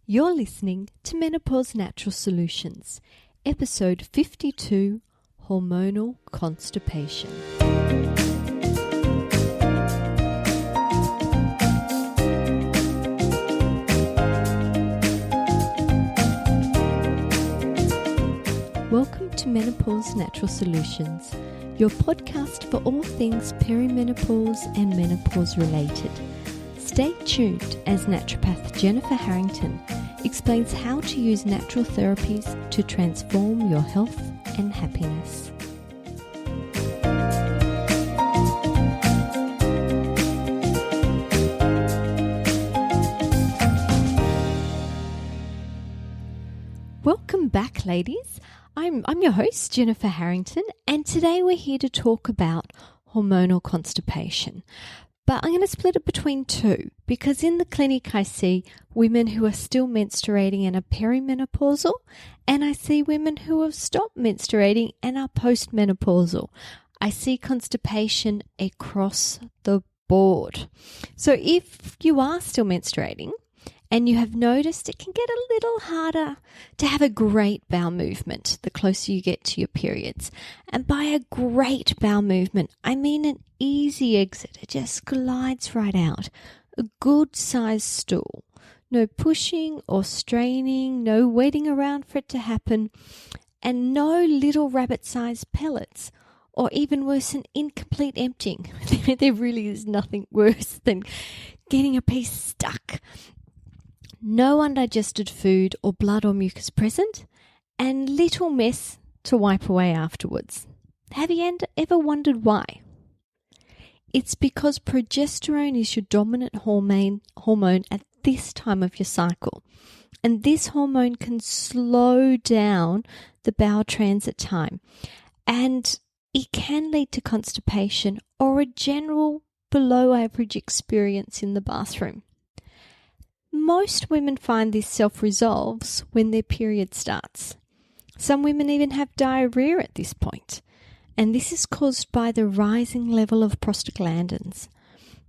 You're listening to Menopause Natural Solutions, episode 52, Hormonal Constipation. Welcome to Menopause Natural Solutions, your podcast for all things peri-menopause and menopause related. Stay tuned as naturopath Jennifer Harrington explains how to use natural therapies to transform your health and happiness. Welcome back, ladies. I'm your host, Jennifer Harrington, and today we're here to talk about hormonal constipation. But I'm going to split it between two, because in the clinic I see women who are still menstruating and are peri-menopausal, and I see women who have stopped menstruating and are postmenopausal. I see constipation across the board. So if you are still menstruating and you have noticed it can get a little harder to have a great bowel movement the closer you get to your periods. And by a great bowel movement, I mean an easy exit. It just glides right out. A good sized stool. No pushing or straining, no waiting around for it to happen, and no little rabbit-sized pellets, or even worse, an incomplete emptying. There really is nothing worse than getting a piece stuck. No undigested food or blood or mucus present, and little mess to wipe away afterwards. Have you ever wondered why? It's because progesterone is your dominant hormone at this time of your cycle, and this hormone can slow down the bowel transit time, and it can lead to constipation or a general below average experience in the bathroom. Most women find this self-resolves when their period starts. Some women even have diarrhea at this point, and this is caused by the rising level of prostaglandins.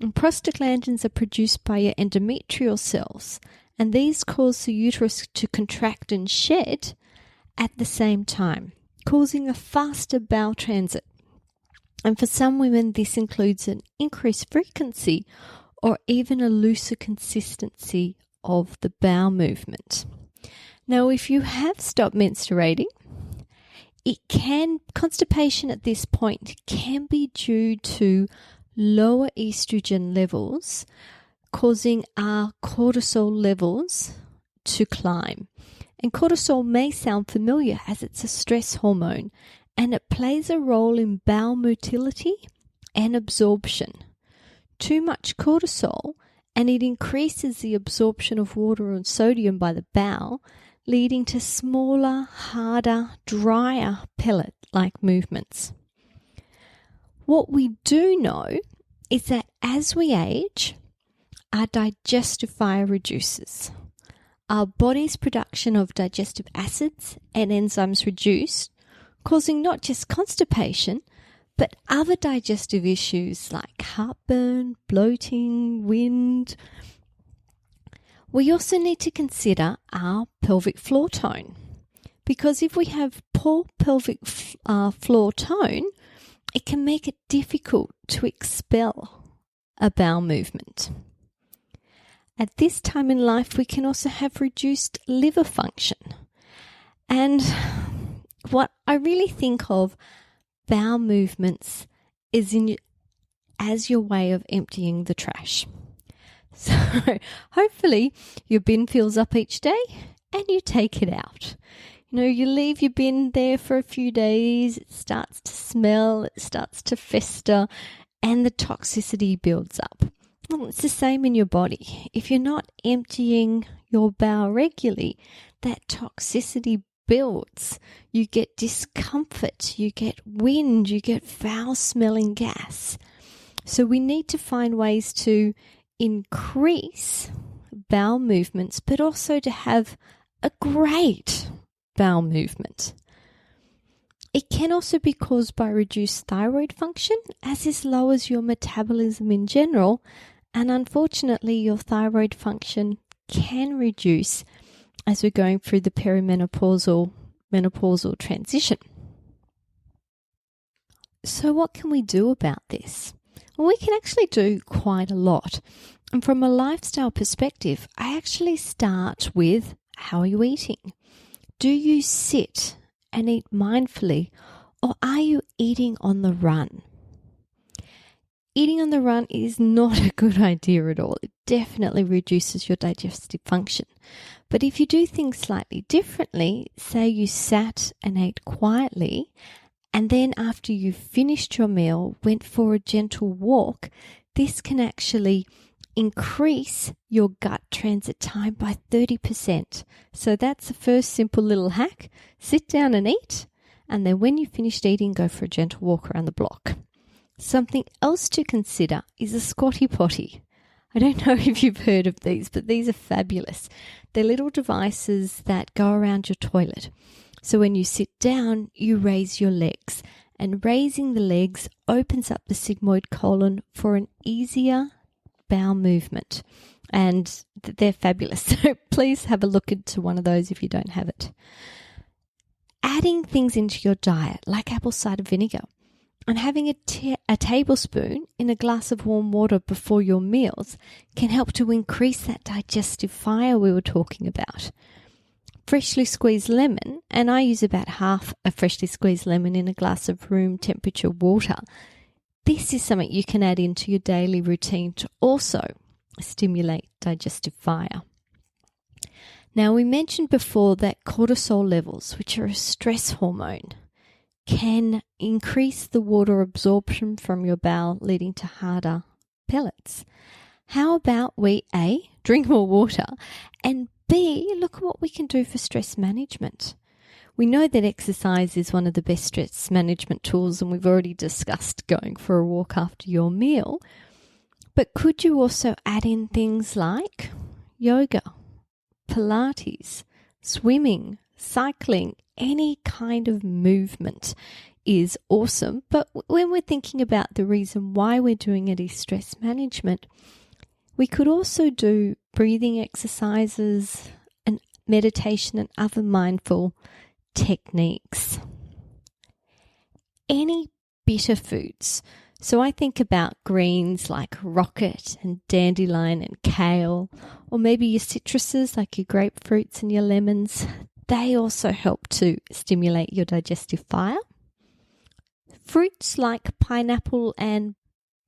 And prostaglandins are produced by your endometrial cells, and these cause the uterus to contract and shed at the same time, causing a faster bowel transit. And for some women, this includes an increased frequency or even a looser consistency of the bowel movement. Now, if you have stopped menstruating, constipation at this point can be due to lower estrogen levels, causing our cortisol levels to climb. And cortisol may sound familiar as it's a stress hormone, and it plays a role in bowel motility and absorption. Too much cortisol, and it increases the absorption of water and sodium by the bowel, leading to smaller, harder, drier pellet-like movements. What we do know is that as we age, our digestive fire reduces. Our body's production of digestive acids and enzymes reduce, causing not just constipation, but other digestive issues like heartburn, bloating, wind. We also need to consider our pelvic floor tone, because if we have poor pelvic floor tone, it can make it difficult to expel a bowel movement. At this time in life, we can also have reduced liver function. And what I really think of bowel movements is as your way of emptying the trash. So hopefully your bin fills up each day and you take it out. You leave your bin there for a few days, it starts to smell, it starts to fester, and the toxicity builds up. Well, it's the same in your body. If you're not emptying your bowel regularly, that toxicity builds. You get discomfort, you get wind, you get foul-smelling gas. So we need to find ways to increase bowel movements, but also to have a great bowel movement. It can also be caused by reduced thyroid function, as this lowers your metabolism in general, and unfortunately your thyroid function can reduce as we're going through the peri-menopausal menopausal transition. So what can we do about this? Well, we can actually do quite a lot. And from a lifestyle perspective, I actually start with, how are you eating? Do you sit and eat mindfully, or are you eating on the run? Eating on the run is not a good idea at all. It definitely reduces your digestive function. But if you do things slightly differently, say you sat and ate quietly, and then after you finished your meal, went for a gentle walk, this can actually increase your gut transit time by 30%. So that's the first simple little hack. Sit down and eat, and then when you've finished eating, go for a gentle walk around the block. Something else to consider is a squatty potty. I don't know if you've heard of these, but these are fabulous. They're little devices that go around your toilet. So when you sit down, you raise your legs, and raising the legs opens up the sigmoid colon for an easier bowel movement. And they're fabulous. So please have a look into one of those if you don't have it. Adding things into your diet, like apple cider vinegar, and having a tablespoon in a glass of warm water before your meals can help to increase that digestive fire we were talking about. Freshly squeezed lemon, and I use about half a freshly squeezed lemon in a glass of room temperature water. This is something you can add into your daily routine to also stimulate digestive fire. Now, we mentioned before that cortisol levels, which are a stress hormone, can increase the water absorption from your bowel, leading to harder pellets. How about we A, drink more water, and B, look at what we can do for stress management. We know that exercise is one of the best stress management tools, and we've already discussed going for a walk after your meal. But could you also add in things like yoga, Pilates, swimming, cycling? Any kind of movement is awesome. But when we're thinking about the reason why we're doing it is stress management, we could also do breathing exercises and meditation and other mindful techniques. Any bitter foods. So I think about greens like rocket and dandelion and kale, or maybe your citruses like your grapefruits and your lemons. They also help to stimulate your digestive fire. Fruits like pineapple and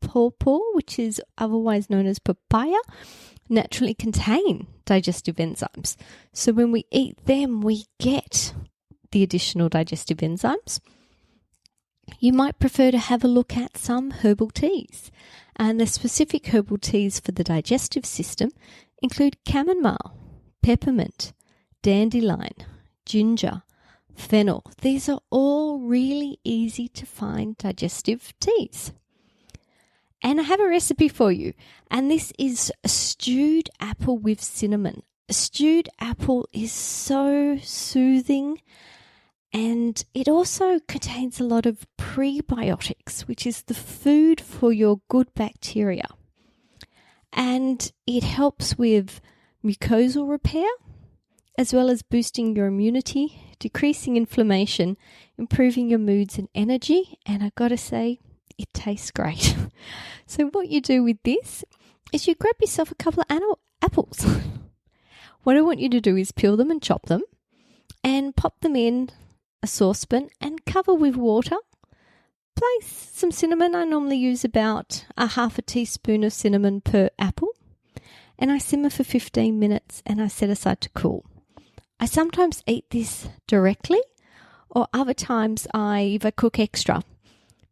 pawpaw, which is otherwise known as papaya, naturally contain digestive enzymes. So when we eat them, we get the additional digestive enzymes. You might prefer to have a look at some herbal teas. And the specific herbal teas for the digestive system include chamomile, peppermint, dandelion, ginger, fennel. These are all really easy to find digestive teas. And I have a recipe for you, and this is a stewed apple with cinnamon. A stewed apple is so soothing, and it also contains a lot of prebiotics, which is the food for your good bacteria. And it helps with mucosal repair, as well as boosting your immunity, decreasing inflammation, improving your moods and energy. And I've got to say, it tastes great. So what you do with this is you grab yourself a couple of apples. What I want you to do is peel them and chop them and pop them in a saucepan and cover with water. Place some cinnamon. I normally use about a half a teaspoon of cinnamon per apple. And I simmer for 15 minutes and I set aside to cool. I sometimes eat this directly, or other times if I cook extra,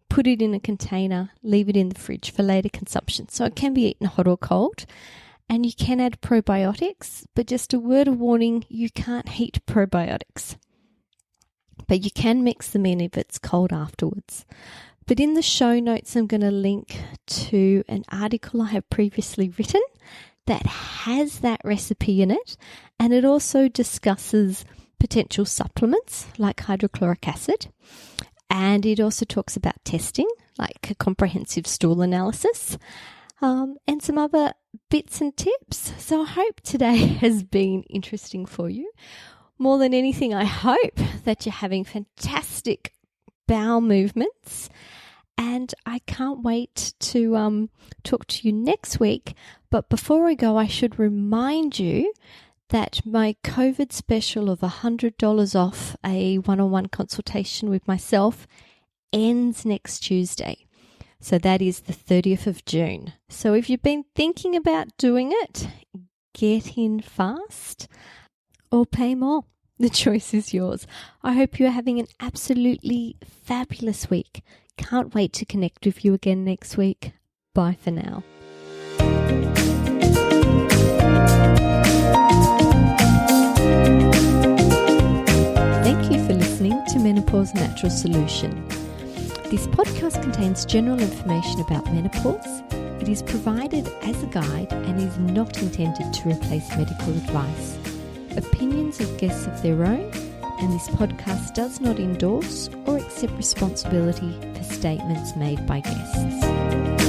put it in a container, leave it in the fridge for later consumption. So it can be eaten hot or cold, and you can add probiotics, but just a word of warning, you can't heat probiotics. But you can mix them in if it's cold afterwards. But in the show notes, I'm going to link to an article I have previously written that has that recipe in it, and it also discusses potential supplements like hydrochloric acid, and it also talks about testing like a comprehensive stool analysis, and some other bits and tips. So I hope today has been interesting for you. More than anything, I hope that you're having fantastic bowel movements, and I can't wait to talk to you next week. But before I go, I should remind you that my COVID special of $100 off a one-on-one consultation with myself ends next Tuesday. So that is the 30th of June. So if you've been thinking about doing it, get in fast or pay more. The choice is yours. I hope you're having an absolutely fabulous week. Can't wait to connect with you again next week. Bye for now. Thank you for listening to Menopause Natural Solution. This podcast contains general information about menopause. It is provided as a guide and is not intended to replace medical advice. Opinions of guests of their own, and this podcast does not endorse or accept responsibility for statements made by guests.